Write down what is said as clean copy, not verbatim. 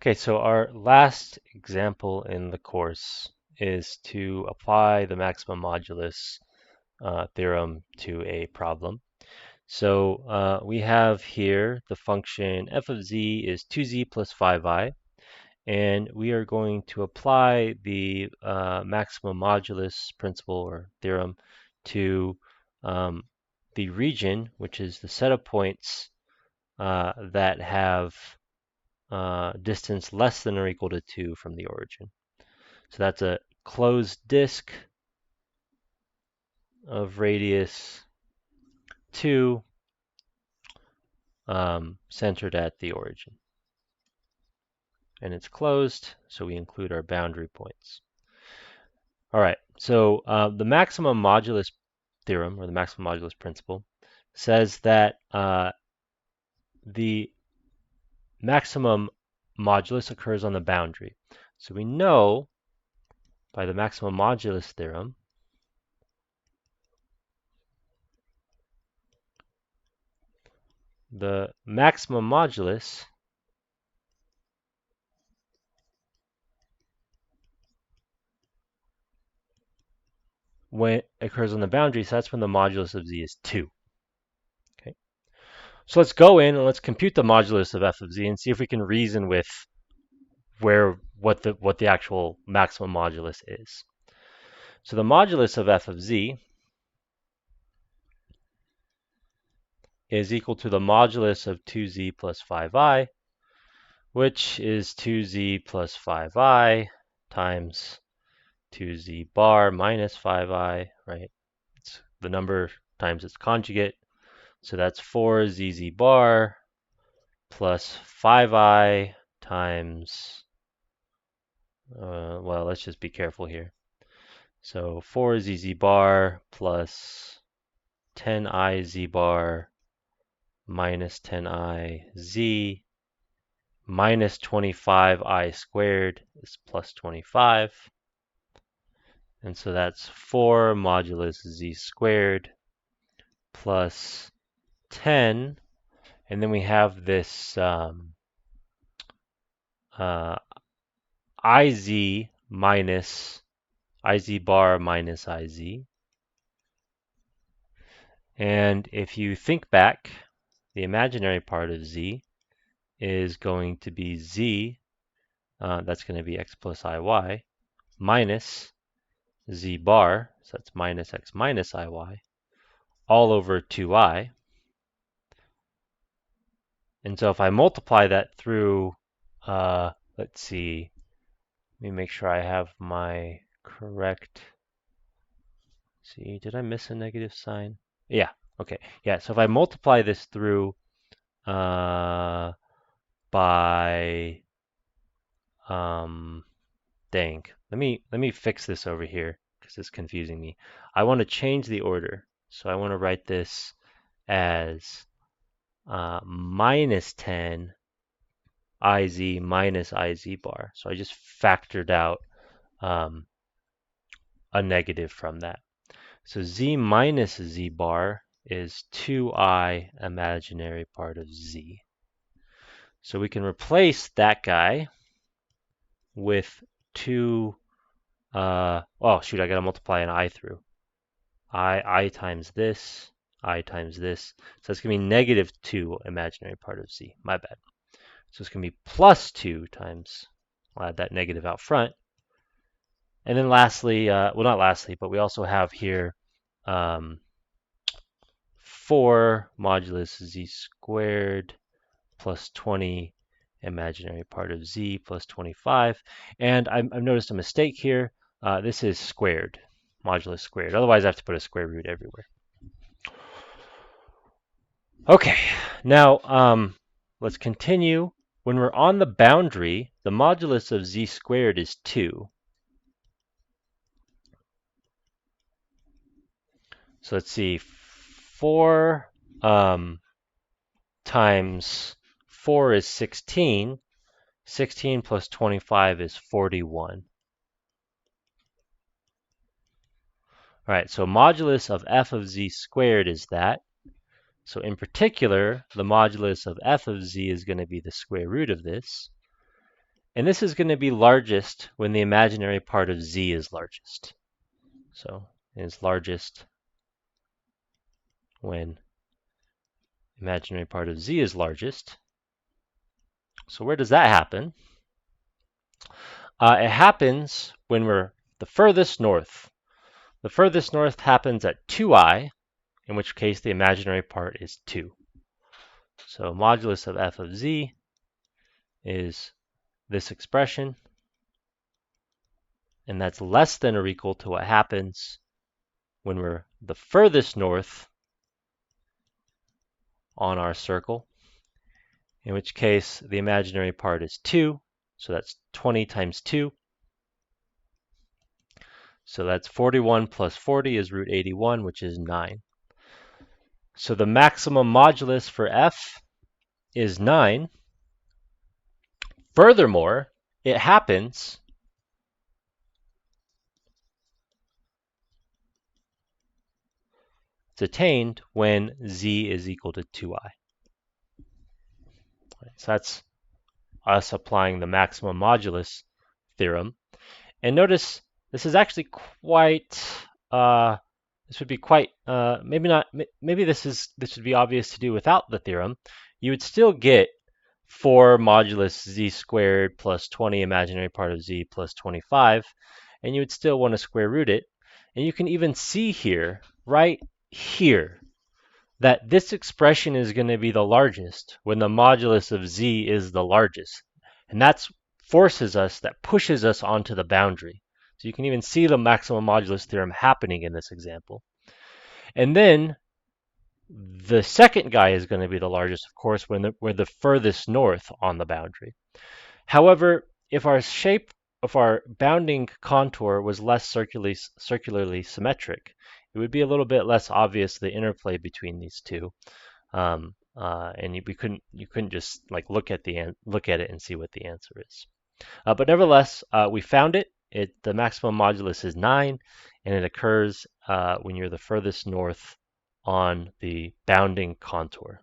Okay, so our last example in the course is to apply the maximum modulus theorem to a problem. So we have here the function f of z is 2z plus 5i, and we are going to apply the maximum modulus principle or theorem to the region, which is the set of points that have distance less than or equal to 2 from the origin. So that's a closed disk of radius 2 centered at the origin. And it's closed, so we include our boundary points. All right, so the maximum modulus theorem, or the maximum modulus principle, says that the maximum modulus occurs on the boundary. So we know by the maximum modulus theorem the maximum modulus when it occurs on the boundary, so that's when the modulus of z is 2. Okay, so let's go in and let's compute the modulus of f of z and see if we can reason with what the actual maximum modulus is. So the modulus of f of z is equal to the modulus of 2z plus 5i, which is 2z plus 5i times 2z bar minus 5i, right? It's the number times its conjugate. So that's 4zz bar plus 5i times, well, let's just be careful here. So 4zz bar plus 10iz bar minus 10iz minus 25i squared is plus 25. And so that's 4 modulus z squared plus 10. And then we have this iz minus iz bar minus iz. And if you think back, the imaginary part of z is going to be z, that's going to be x plus iy, minus z bar, so that's minus x minus iy, all over 2i. And so if I multiply that through, let's see, let me make sure I have my correct, see, did I miss a negative sign? Yeah, okay, yeah, so if I multiply this through by, dang, let me fix this over here because it's confusing me. I want to change the order, so I want to write this as minus 10 iz minus iz bar. So I just factored out a negative from that. So z minus z bar is 2i imaginary part of z. So we can replace that guy with 2, oh shoot, I gotta multiply an I through. I times this, I times this. So it's gonna be negative 2 imaginary part of z, my bad. So it's gonna be plus 2 times, I'll add that negative out front. And then lastly, well not lastly, but we also have here 4 modulus z squared plus 20 imaginary part of z plus 25. And I've noticed a mistake here. This is squared, modulus squared. Otherwise, I have to put a square root everywhere. Okay, now let's continue. When we're on the boundary, the modulus of z squared is 2. So let's see, 4 times 4 is 16. 16 plus 25 is 41. All right, so modulus of f of z squared is that. So in particular, the modulus of f of z is going to be the square root of this. And this is going to be largest when the imaginary part of z is largest. So it's largest when imaginary part of z is largest. So where does that happen? It happens when we're the furthest north. The furthest north happens at 2i, in which case the imaginary part is 2. So modulus of f of z is this expression, and that's less than or equal to what happens when we're the furthest north on our circle, in which case the imaginary part is 2, so that's 20 times 2. So that's 41 plus 40 is root 81, which is 9. So the maximum modulus for f is 9. Furthermore, it happens it's attained when z is equal to 2i. So that's us applying the maximum modulus theorem. And notice this is actually quite, this would be quite, maybe not, maybe this would be obvious to do without the theorem. You would still get 4 modulus z squared plus 20 imaginary part of z plus 25, and you would still want to square root it. And you can even see here, right here, that this expression is going to be the largest when the modulus of z is the largest. And that pushes us onto the boundary. So you can even see the maximum modulus theorem happening in this example. And then the second guy is going to be the largest, of course, when we're the furthest north on the boundary. However, if our bounding contour was less circularly symmetric, it would be a little bit less obvious the interplay between these two, and you couldn't just like look at it and see what the answer is. But nevertheless, we found it. The maximum modulus is 9, and it occurs when you're the furthest north on the bounding contour.